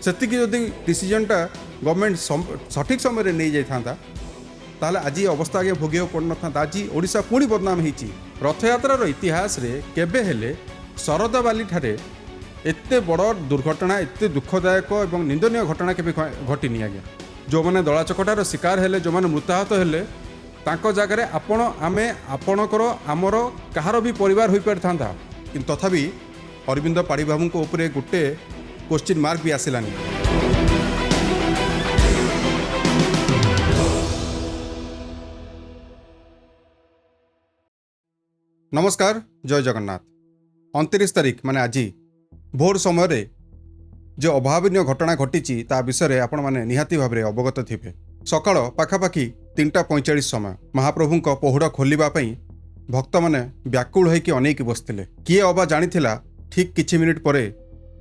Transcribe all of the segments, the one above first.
सेतिकी जदि डिसीजनटा गवर्नमेंट सठिक समय नहीं जाता ताहले आज अवस्था आगे भोग पड़ था। आज ओडिशा पुणी बदनाम होती। रथयात्रार इतिहास रे केबे हेले शरदाबाली ठारे एते बड़ दुर्घटना एते दुखदायक और निंदनीय घटना केबे घटिनी। आज्ञा जो मैंने दलाचकटार शिकार हेले जो मैंने मृताहत हेले तांको जगार आपण आमे आपणकर आमर कहार भी परिवार हो पारि था। किंतु तथापि अरविंद पाढ़ीबाबू उपरे गोटे क्वेश्चन मार्क भी आसिलानी। नमस्कार, जय जगन्नाथ। 29 तारीख माने आज भोर समय रे जो अभावनीय घटना घटी ता विषय आपण माने निहाती भाव अवगत थे। सकाळ पाखापाखि 3:45 समय महाप्रभु पहुड़ खोलवा भक्त मैंने व्याकुल होकर अनेक बसते। किए अबा जानी ठीक किछि मिनिट पर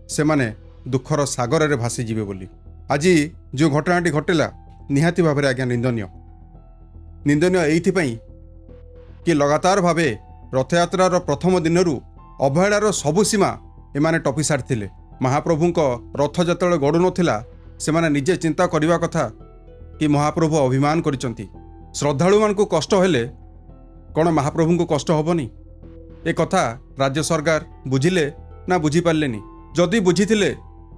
से माने दुखर सागर में भासीजे बोली। आज जो घटनाटी घटला निहाती भाव आज्ञा निंदनीय एइथिपई कि लगातार भावे रथयात्रार प्रथम दिन अवहेलार सबु सीमा एमाने टपी सारी। महाप्रभु रथ जतले गड़ू नथिला से माने निजे चिंता करने कथा कि महाप्रभु अभिमान करिसंती। श्रद्धालु मानकु कष्ट हेले कौन महाप्रभु को कष्ट हेबनी? ए कथा राज्य सरकार बुझिले ना बुझी पारलेनी? जदि बुझीथिले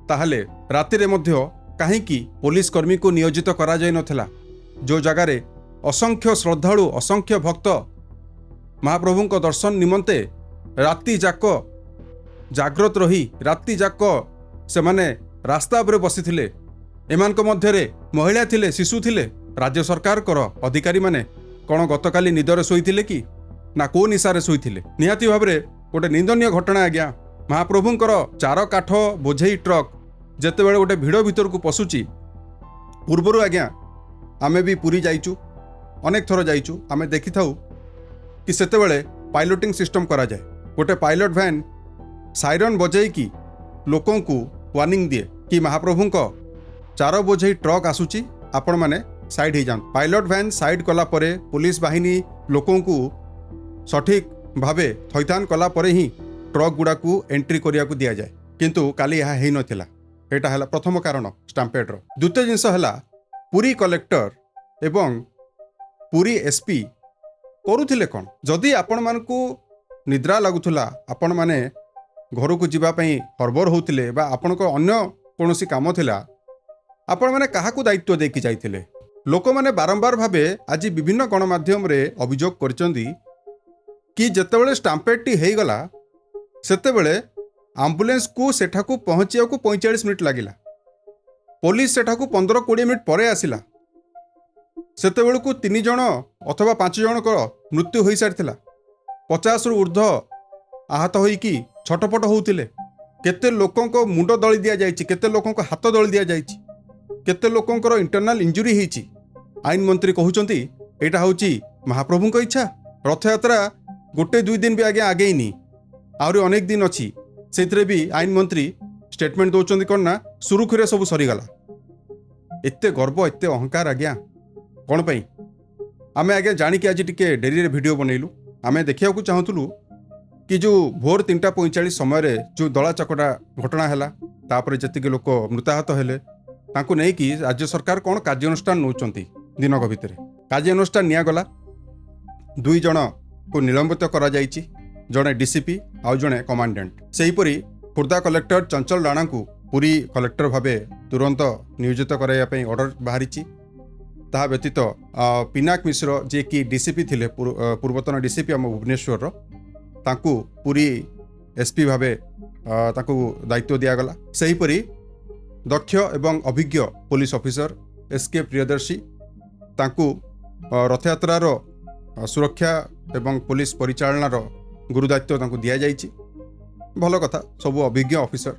ताहले रातिरे मध्य काहींकि पुलिस कर्मी को नियोजित करा जाय नथिला? जो जगार असंख्य श्रद्धालु असंख्य भक्त महाप्रभु को दर्शन निमंते राति जाक जाग्रत रही राति जाक से माने रास्ता उपरे बसिथिले। एमानक मध्यरे महिला थिले, शिशु थिले। राज्य सरकार कर अधिकारी माने कौन गतकाली निदरे शोइथिले कि ना को निशारे शोइथिले? निहाती भाबरे गोटे निंदनीय घटना। आज्ञा महाप्रभुंकर 4 काठ बोझेई ट्रक जेतेबेले गोटे भिड़ भीतर को पशुची पूर्वरु आज्ञा आमे भी पुरी जाइचु, अनेक थर जाइचु। आमे देखि थाउ कि सेतेबेले पाइलटिंग सिस्टम करा जाए। गोटे पायलट वैन साइरन बजाई कि लोकों को वार्निंग दिए कि महाप्रभुंक 4 बोझेई ट्रक आसुची, आपण माने साइड हो जान। पायलट वैन साइड कला परे पुलिस बाहिनी लोकों को सठिक भावे थैथान कला परे ही ट्रक गुड़ा को एंट्री करिया को दिया जाए। किंतु काली यह है नथिला। एटा हला प्रथम कारण स्टाम्पेड रो। द्वितीय जिनस हला पुरी कलेक्टर एवं पुरी एसपी करुथिले कौन? जदि आपण मानकु निद्रा लागुथुला, आपण माने घर को जीवा पई हरबर होउथिले बा आपणको अन्य कोनोसी काम थिला, आपण माने काहाकू दायित्व देकी जाइथिले? लोक माने बारंबार भावे आज विभिन्न गणमाध्यम रे अभियोग करचंदी कि जेतेबेले स्टाम्पेडटी हेई गला सेतेबेले एम्बुलेंस को सेठाकू पहुंचिया को 45 मिनिट लागिला। पुलिस सेठाकू 15-20 मिनिट परे आसिला। सेतेबेले को 3 जण अथवा 5 जण को मृत्यु होई सारिथिला। 50 रु ऊर्ध्व आहत होईकी छटपट होउथिले। केते लोकंको मुंड दଳି दिया जायछि, केते लोकंको हाथ दଳି दिया जायछि, केते लोकंकर इंटरनल इंजुरी होईछि। आईन मंत्री कहउचंती एटा होउछि महाप्रभुଙ୍କ इच्छा। रथयात्रा 1-2 दिन भी आगेनी, आहरी अनेक दिन अच्छी। से भी आईन मंत्री स्टेटमेंट दौरान कौन ना सुरुखुरे सब सरीगला। एते गर्व एते अहंकार आज्ञा कौन पाई? आमे आज्ञा जानिक आज टिके डेरी रे वीडियो बनैलु। आमे देखिया को चाहतुलु कि जो भोर 3:45 समय जो दला चकटा घटना हैला तापर जतिके लोक मृताहत हेले तांको नै कि राज्य सरकार कौन कार्यानुष्ठान नौचंती। दिनक भितर कार्यानुष्ठान निया गला। 2 जण को निलंबित करा जायछि, जड़े डीसीपी आउ जड़े कमांडेंट। सेहीपरि खुर्दा कलेक्टर चंचल राणा को पुरी कलेक्टर भावे तुरंत नियोजित कराइया ऑर्डर बाहरी। ता व्यतीत पिनाक मिश्र जे कि डीसीपी थिले, पूर्वतन डीसीपी आम भुवनेश्वर तांकु पुरी एसपी भावे तांकु दायित्व दियागला। सेहीपरि दक्ष एवं अभिज्ञ पुलिस ऑफिसर एसके प्रियदर्शी तांकु रथयात्रार सुरक्षा एवं पुलिस परिचालनार गुरुदायित्व तांकु दिया जाइछि। भल कथा, सबु अभिज्ञ ऑफिसर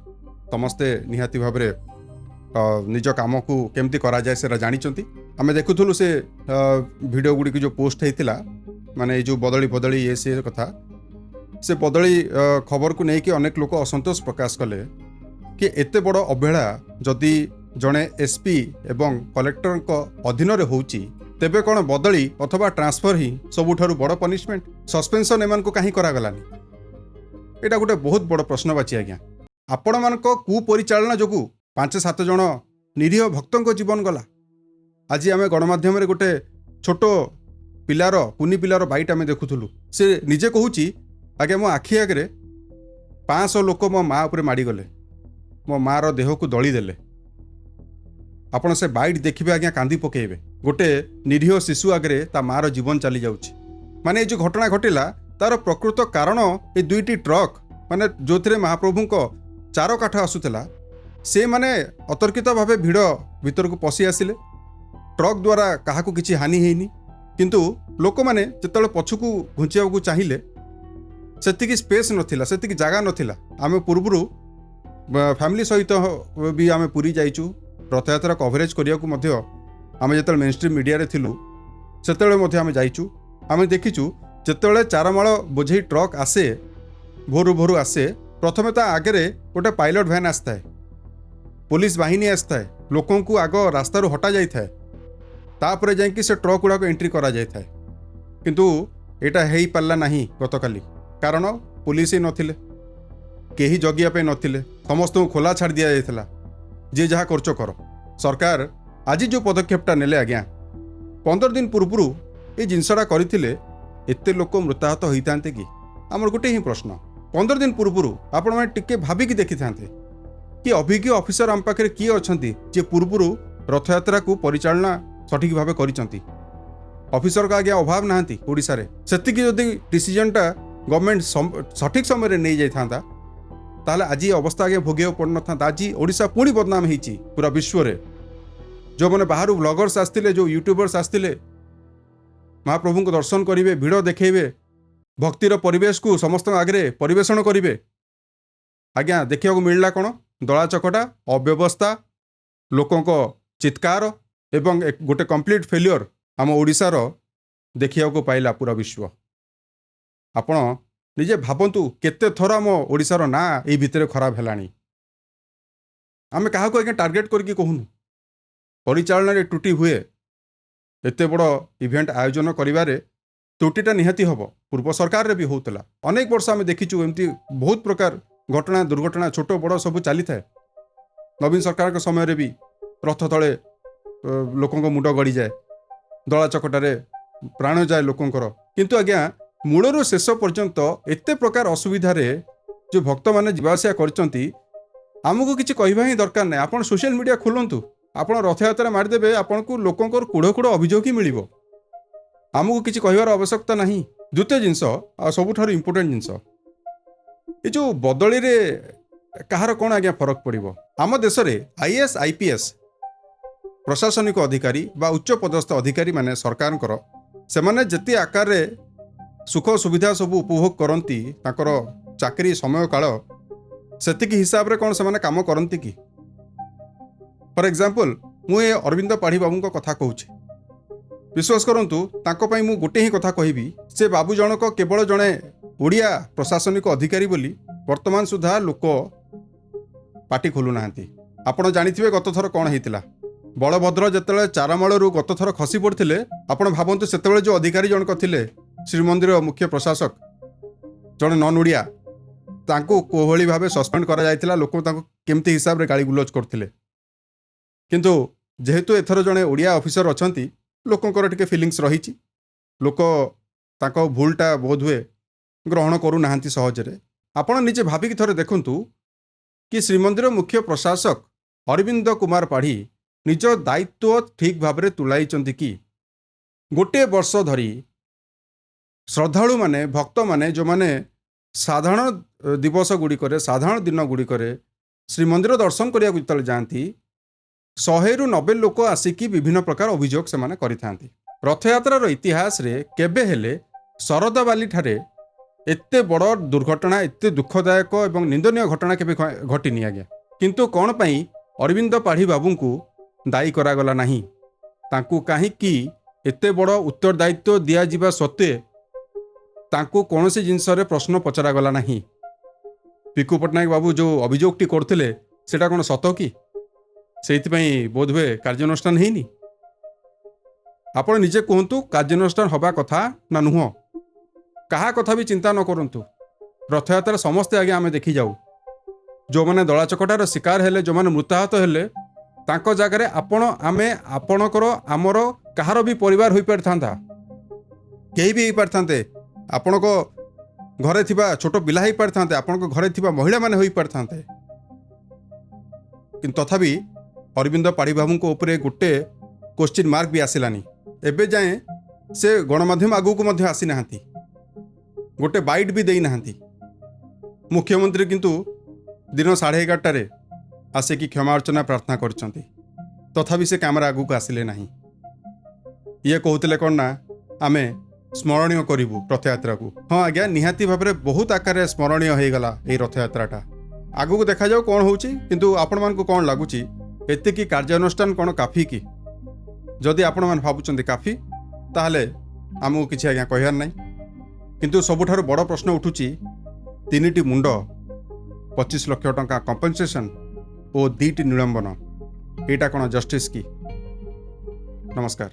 समस्ते निहाती भाव निज काम को केमती करा जाए से जानिचंती। आमे देखुथुलु से वीडियो गुडी की जो पोस्ट हेतिला माने जो बदली ये से कथा से बदली खबर को लेकिन अनेक लोक असंतोष प्रकाश कले कि एते बड़ अवहेला जदि जड़े एसपी एवं कलेक्टर अधीन होउची तेबे कौन बदली अथवा ट्रांसफर ही सबुठारु बड़ पनिशमेंट? सस्पेंशन एमान को कहीं करागलानी? एटा गोटे बहुत बड़ प्रश्नवाची आज्ञा। आपण मानक कुपरिचालना जोगु 5-7 ଜଣ ନିରୀହ ଭକ୍ତଙ୍କ ଜୀବନ ଗଲା। ଆଜି ଆମେ ଗଣମାଧ୍ୟମରେ ଗୋଟେ ଛୋଟ ପିଲାର କୁନି ପିଲାର ବାଇଟ୍ ଆମେ ଦେଖୁଥିଲୁ। ସେ ନିଜେ କହୁଛି, ଆଜ୍ଞା ମୋ ଆଖି ଆଗରେ 500 ଲୋକ ମୋ ମା ଉପରେ ମାଡ଼ିଗଲେ, ମୋ ମାର ଦେହକୁ ଦଳି ଦେଲେ। ଆପଣ ସେ ବାଇଟ୍ ଦେଖିବେ ଆଜ୍ଞା, କାନ୍ଦି ପକେଇବେ। ଗୋଟେ ନିରୀହ ଶିଶୁ ଆଗରେ ତା ମାର ଜୀବନ ଚାଲି ଯାଉଛି। ମାନେ ଏ ଯେଉଁ ଘଟଣା ଘଟିଲା ତାର ପ୍ରକୃତ କାରଣ ଏ 2ଟି ଟ୍ରକ୍, ମାନେ ଯେଉଁଥିରେ ମହାପ୍ରଭୁଙ୍କ ଚାର କାଠ ଆସୁଥିଲା, ସେମାନେ ଅତର୍କିତ ଭାବେ ଭିଡ଼ ଭିତରକୁ ପଶି ଆସିଲେ। ଟ୍ରକ୍ ଦ୍ୱାରା କାହାକୁ କିଛି ହାନି ହେଇନି, କିନ୍ତୁ ଲୋକମାନେ ଯେତେବେଳେ ପଛକୁ ଘୁଞ୍ଚିବାକୁ ଚାହିଁଲେ ସେତିକି ସ୍ପେସ୍ ନଥିଲା, ସେତିକି ଜାଗା ନଥିଲା। ଆମେ ପୂର୍ବରୁ ଫ୍ୟାମିଲି ସହିତ ବି ଆମେ ପୁରୀ ଯାଇଛୁ ରଥଯାତ୍ରା କଭରେଜ୍ କରିବାକୁ ମଧ୍ୟ। ଆମେ ଯେତେବେଳେ ମେନଷ୍ଟ୍ରିମ୍ ମିଡ଼ିଆରେ ଥିଲୁ ସେତେବେଳେ ମଧ୍ୟ ଆମେ ଯାଇଛୁ। ଆମେ ଦେଖିଛୁ ଯେତେବେଳେ ଚାରମାଳ ବୋଝେଇ ଟ୍ରକ୍ ଆସେ, ଭୋରୁ ଭୋରୁ ଆସେ, ପ୍ରଥମେ ତା ଆଗରେ ଗୋଟେ ପାଇଲଟ ଭ୍ୟାନ୍ ଆସିଥାଏ, ପୋଲିସ ବାହିନୀ ଆସିଥାଏ, ଲୋକଙ୍କୁ ଆଗ ରାସ୍ତାରୁ ହଟା ଯାଇଥାଏ, ତାପରେ ଯାଇକି ସେ ଟ୍ରକ୍ ଗୁଡ଼ାକ ଏଣ୍ଟ୍ରି କରାଯାଇଥାଏ। କିନ୍ତୁ ଏଇଟା ହେଇପାରିଲା ନାହିଁ ଗତକାଲି, କାରଣ ପୋଲିସ ହିଁ ନଥିଲେ, କେହି ଜଗିବା ପାଇଁ ନଥିଲେ, ସମସ୍ତଙ୍କୁ ଖୋଲା ଛାଡ଼ି ଦିଆଯାଇଥିଲା, ଯିଏ ଯାହା କରୁଛ କର। ସରକାର ଆଜି ଯେଉଁ ପଦକ୍ଷେପଟା ନେଲେ ଆଜ୍ଞା, 15 ଦିନ ପୂର୍ବରୁ ଏ ଜିନିଷଟା କରିଥିଲେ ଏତେ ଲୋକ ମୃତାହତ ହୋଇଥାନ୍ତେ କି? ଆମର ଗୋଟେ ହିଁ ପ୍ରଶ୍ନ। 15 ଦିନ ପୂର୍ବରୁ ଆପଣମାନେ ଟିକେ ଭାବିକି ଦେଖିଥାନ୍ତେ କି ଅଭିଜ୍ଞ ଅଫିସର ଆମ ପାଖରେ କିଏ ଅଛନ୍ତି ଯିଏ ପୂର୍ବରୁ ରଥଯାତ୍ରାକୁ ପରିଚାଳନା ସଠିକ୍ ଭାବେ କରିଛନ୍ତି? ଅଫିସରଙ୍କ ଆଜ୍ଞା ଅଭାବ ନାହାନ୍ତି ଓଡ଼ିଶାରେ। ସେତିକି ଯଦି ଡିସିଜନଟା ଗଭର୍ଣ୍ଣମେଣ୍ଟ ସଠିକ୍ ସମୟରେ ନେଇଯାଇଥାନ୍ତା ତାହେଲେ ଆଜି ଅବସ୍ଥା ଆଜ୍ଞା ଭୋଗିବାକୁ ପଡ଼ିନଥାନ୍ତା। ଆଜି ଓଡ଼ିଶା ପୁଣି ବଦନାମ ହେଇଛି ପୁରା ବିଶ୍ୱରେ। ଯେଉଁମାନେ ବାହାରୁ ବ୍ଲଗର୍ସ ଆସିଥିଲେ, ଯେଉଁ ୟୁଟ୍ୟୁବର୍ସ ଆସିଥିଲେ, ମହାପ୍ରଭୁଙ୍କୁ ଦର୍ଶନ କରିବେ, ଭିଡ଼ ଦେଖେଇବେ, ଭକ୍ତିର ପରିବେଶକୁ ସମସ୍ତଙ୍କ ଆଗରେ ପରିବେଷଣ କରିବେ, ଆଜ୍ଞା ଦେଖିବାକୁ ମିଳିଲା କ'ଣ? ଦଳା ଚକଟା, ଅବ୍ୟବସ୍ଥା, ଲୋକଙ୍କ ଚିତ୍କାର ଏବଂ ଗୋଟେ କମ୍ପ୍ଲିଟ୍ ଫେଲିଅର ଆମ ଓଡ଼ିଶାର ଦେଖିବାକୁ ପାଇଲା ପୁରା ବିଶ୍ୱ। ଆପଣ ନିଜେ ଭାବନ୍ତୁ କେତେ ଥର ଆମ ଓଡ଼ିଶାର ନାଁ ଏଇ ଭିତରେ ଖରାପ ହେଲାଣି। ଆମେ କାହାକୁ ଆଜ୍ଞା ଟାର୍ଗେଟ୍ କରିକି କହୁନୁ, ପରିଚାଳନାରେ ତ୍ରୁଟି ହୁଏ। ଏତେ ବଡ଼ ଇଭେଣ୍ଟ ଆୟୋଜନ କରିବାରେ ତ୍ରୁଟିଟା ନିହାତି ହେବ। ପୂର୍ବ ସରକାରରେ ବି ହେଉଥିଲା, ଅନେକ ବର୍ଷ ଆମେ ଦେଖିଛୁ ଏମିତି ବହୁତ ପ୍ରକାର ଘଟଣା, ଦୁର୍ଘଟଣା ଛୋଟ ବଡ଼ ସବୁ ଚାଲିଥାଏ। ନବୀନ ସରକାରଙ୍କ ସମୟରେ ବି ରଥ ତଳେ ଲୋକଙ୍କ ମୁଣ୍ଡ ଗଡ଼ିଯାଏ, ଦଳା ଚକଟାରେ ପ୍ରାଣ ଯାଏ ଲୋକଙ୍କର। କିନ୍ତୁ ଆଜ୍ଞା ମୂଳରୁ ଶେଷ ପର୍ଯ୍ୟନ୍ତ ଏତେ ପ୍ରକାର ଅସୁବିଧାରେ ଯେଉଁ ଭକ୍ତମାନେ ଯିବା ଆସିବା କରିଛନ୍ତି, ଆମକୁ କିଛି କହିବା ହିଁ ଦରକାର ନାହିଁ। ଆପଣ ସୋସିଆଲ ମିଡ଼ିଆ ଖୋଲନ୍ତୁ, ଆପଣ ରଥଯାତ୍ରା ମାରିଦେବେ, ଆପଣଙ୍କୁ ଲୋକଙ୍କର କୁଢ଼ କୁଢ଼ ଅଭିଯୋଗ ହିଁ ମିଳିବ। ଆମକୁ କିଛି କହିବାର ଆବଶ୍ୟକତା ନାହିଁ। ଦ୍ୱିତୀୟ ଜିନିଷ, ଆଉ ସବୁଠାରୁ ଇମ୍ପୋର୍ଟାଣ୍ଟ ଜିନିଷ, ଏ ଯେଉଁ ବଦଳିରେ କାହାର କ'ଣ ଆଜ୍ଞା ଫରକ ପଡ଼ିବ? ଆମ ଦେଶରେ IAS IPS ପ୍ରଶାସନିକ ଅଧିକାରୀ ବା ଉଚ୍ଚ ପଦସ୍ଥ ଅଧିକାରୀ ମାନେ ସରକାରଙ୍କର, ସେମାନେ ଯେତେ ଆକାରରେ ସୁଖ ସୁବିଧା ସବୁ ଉପଭୋଗ କରନ୍ତି, ତାଙ୍କର ଚାକିରି ସମୟ କାଳ ସେତିକି ହିସାବରେ କ'ଣ ସେମାନେ କାମ କରନ୍ତି କି? ଫର ଏକ୍ଜାମ୍ପଲ, ମୁଁ ଏ ଅରବିନ୍ଦ ପାଢ଼ୀ ବାବୁଙ୍କ କଥା କହୁଛି। ବିଶ୍ୱାସ କରନ୍ତୁ, ତାଙ୍କ ପାଇଁ ମୁଁ ଗୋଟେ ହିଁ କଥା କହିବି, ସେ ବାବୁ ଜଣକ କେବଳ ଜଣେ ଓଡ଼ିଆ ପ୍ରଶାସନିକ ଅଧିକାରୀ ବୋଲି ବର୍ତ୍ତମାନ ସୁଦ୍ଧା ଲୋକ ପାଟି ଖୋଲୁନାହାନ୍ତି। ଆପଣ ଜାଣିଥିବେ ଗତଥର କ'ଣ ହେଇଥିଲା। ବଳଭଦ୍ର ଯେତେବେଳେ ଚାରମାଳରୁ ଗତଥର ଖସି ପଡ଼ିଥିଲେ, ଆପଣ ଭାବନ୍ତୁ ସେତେବେଳେ ଯେଉଁ ଅଧିକାରୀ ଜଣକ ଥିଲେ, ଶ୍ରୀମନ୍ଦିର ମୁଖ୍ୟ ପ୍ରଶାସକ, ଜଣେ ନନ୍ ଓଡ଼ିଆ, ତାଙ୍କୁ କୋଭଳି ଭାବେ ସସ୍ପେଣ୍ଡ କରାଯାଇଥିଲା। ଲୋକ ତାଙ୍କୁ କେମିତି ହିସାବରେ ଗାଳି ଗୁଲଜ କରୁଥିଲେ। କିନ୍ତୁ ଯେହେତୁ ଏଥର ଜଣେ ଓଡ଼ିଆ ଅଫିସର ଅଛନ୍ତି, ଲୋକଙ୍କର ଟିକେ ଫିଲିଙ୍ଗସ୍ ରହିଛି। ଲୋକ ତାଙ୍କ ଭୁଲଟା ବୋଧହୁଏ ଗ୍ରହଣ କରୁନାହାନ୍ତି ସହଜରେ। ଆପଣ ନିଜେ ଭାବିକି ଥରେ ଦେଖନ୍ତୁ କି ଶ୍ରୀମନ୍ଦିର ମୁଖ୍ୟ ପ୍ରଶାସକ ଅରବିନ୍ଦ କୁମାର ପାଢ଼ୀ ନିଜ ଦାୟିତ୍ୱ ଠିକ୍ ଭାବରେ ତୁଲାଇଛନ୍ତି କି? ଗୋଟିଏ ବର୍ଷ ଧରି ଶ୍ରଦ୍ଧାଳୁମାନେ, ଭକ୍ତମାନେ ଯେଉଁମାନେ ସାଧାରଣ ଦିବସ ଗୁଡ଼ିକରେ, ସାଧାରଣ ଦିନ ଗୁଡ଼ିକରେ ଶ୍ରୀମନ୍ଦିର ଦର୍ଶନ କରିବାକୁ ଯେତେବେଳେ ଯାଆନ୍ତି, 100ରୁ 90 ଲୋକ ଆସିକି ବିଭିନ୍ନ ପ୍ରକାର ଅଭିଯୋଗ ସେମାନେ କରିଥାନ୍ତି। ରଥଯାତ୍ରାର ଇତିହାସରେ କେବେ ହେଲେ ଶରଧାବାଲିଠାରେ ଏତେ ବଡ଼ ଦୁର୍ଘଟଣା, ଏତେ ଦୁଃଖଦାୟକ ଏବଂ ନିନ୍ଦନୀୟ ଘଟଣା କେବେ ଘଟିନି ଆଜ୍ଞା। କିନ୍ତୁ କ'ଣ ପାଇଁ ଅରବିନ୍ଦ ପାଢ଼ୀ ବାବୁଙ୍କୁ ଦାୟୀ କରାଗଲା ନାହିଁ? ତାଙ୍କୁ କାହିଁକି ଏତେ ବଡ଼ ଉତ୍ତରଦାୟିତ୍ୱ ଦିଆଯିବା ସତ୍ତ୍ୱେ ତାଙ୍କୁ କୌଣସି ଜିନିଷରେ ପ୍ରଶ୍ନ ପଚରାଗଲା ନାହିଁ? ପିକୁ ପଟ୍ଟନାୟକ ବାବୁ ଯେଉଁ ଅଭିଯୋଗଟି କରୁଥିଲେ ସେଇଟା କ'ଣ ସତ କି? ସେଇଥିପାଇଁ ବୋଧହୁଏ କାର୍ଯ୍ୟାନୁଷ୍ଠାନ ହେଇନି? ଆପଣ ନିଜେ କୁହନ୍ତୁ, କାର୍ଯ୍ୟାନୁଷ୍ଠାନ ହେବା କଥା ନା ନୁହଁ? କାହା କଥା ବି ଚିନ୍ତା ନ କରନ୍ତୁ। ରଥଯାତ୍ରା ସମସ୍ତେ ଆଜ୍ଞା ଆମେ ଦେଖିଯାଉ, ଯେଉଁମାନେ ଦଳାଚକଟାର ଶିକାର ହେଲେ, ଯେଉଁମାନେ ମୃତାହତ ହେଲେ, ତାଙ୍କ ଜାଗାରେ ଆପଣ, ଆମେ, ଆପଣଙ୍କର, ଆମର କାହାର ବି ପରିବାର ହୋଇପାରିଥାନ୍ତା। କେହି ବି ହେଇପାରିଥାନ୍ତେ। ଆପଣଙ୍କ ଘରେ ଥିବା ଛୋଟ ପିଲା ହେଇପାରିଥାନ୍ତେ, ଆପଣଙ୍କ ଘରେ ଥିବା ମହିଳାମାନେ ହୋଇପାରିଥାନ୍ତେ। କିନ୍ତୁ ତଥାପି ଅରବିନ୍ଦ ପାଢ଼ୀବାବୁଙ୍କ ଉପରେ ଗୋଟେ କ୍ୱେଶ୍ଚିନ୍ ମାର୍କ ବି ଆସିଲାନି। ଏବେ ଯାଏଁ ସେ ଗଣମାଧ୍ୟମ ଆଗକୁ ମଧ୍ୟ ଆସିନାହାନ୍ତି, ଗୋଟେ ବାଇଟ୍ ବି ଦେଇନାହାନ୍ତି। ମୁଖ୍ୟମନ୍ତ୍ରୀ କିନ୍ତୁ ଦିନ 11:30ଟାରେ ଆସିକି କ୍ଷମା ଅର୍ଚ୍ଚନା ପ୍ରାର୍ଥନା କରିଛନ୍ତି। ତଥାପି ସେ କ୍ୟାମେରା ଆଗକୁ ଆସିଲେ ନାହିଁ। ଇଏ କହୁଥିଲେ କ'ଣ ନା, ଆମେ ସ୍ମରଣୀୟ କରିବୁ ରଥଯାତ୍ରାକୁ। ହଁ ଆଜ୍ଞା, ନିହାତି ଭାବରେ ବହୁତ ଆକାରରେ ସ୍ମରଣୀୟ ହେଇଗଲା ଏଇ ରଥଯାତ୍ରାଟା। ଆଗକୁ ଦେଖାଯାଉ କ'ଣ ହେଉଛି। କିନ୍ତୁ ଆପଣମାନଙ୍କୁ କ'ଣ ଲାଗୁଛି, ଏତିକି କାର୍ଯ୍ୟାନୁଷ୍ଠାନ କ'ଣ କାଫି କି? ଯଦି ଆପଣମାନେ ଭାବୁଛନ୍ତି କାଫି, ତାହେଲେ ଆମକୁ କିଛି ଆଜ୍ଞା କହିବାର ନାହିଁ। କିନ୍ତୁ ସବୁଠାରୁ ବଡ଼ ପ୍ରଶ୍ନ ଉଠୁଛି, 3ଟି ମୁଣ୍ଡ, 25 ଲକ୍ଷ ଟଙ୍କା କମ୍ପେନସେସନ୍ ଓ 2ଟି ନିଲମ୍ବନ, ଏଇଟା କ'ଣ ଜଷ୍ଟିସ୍ କି? ନମସ୍କାର।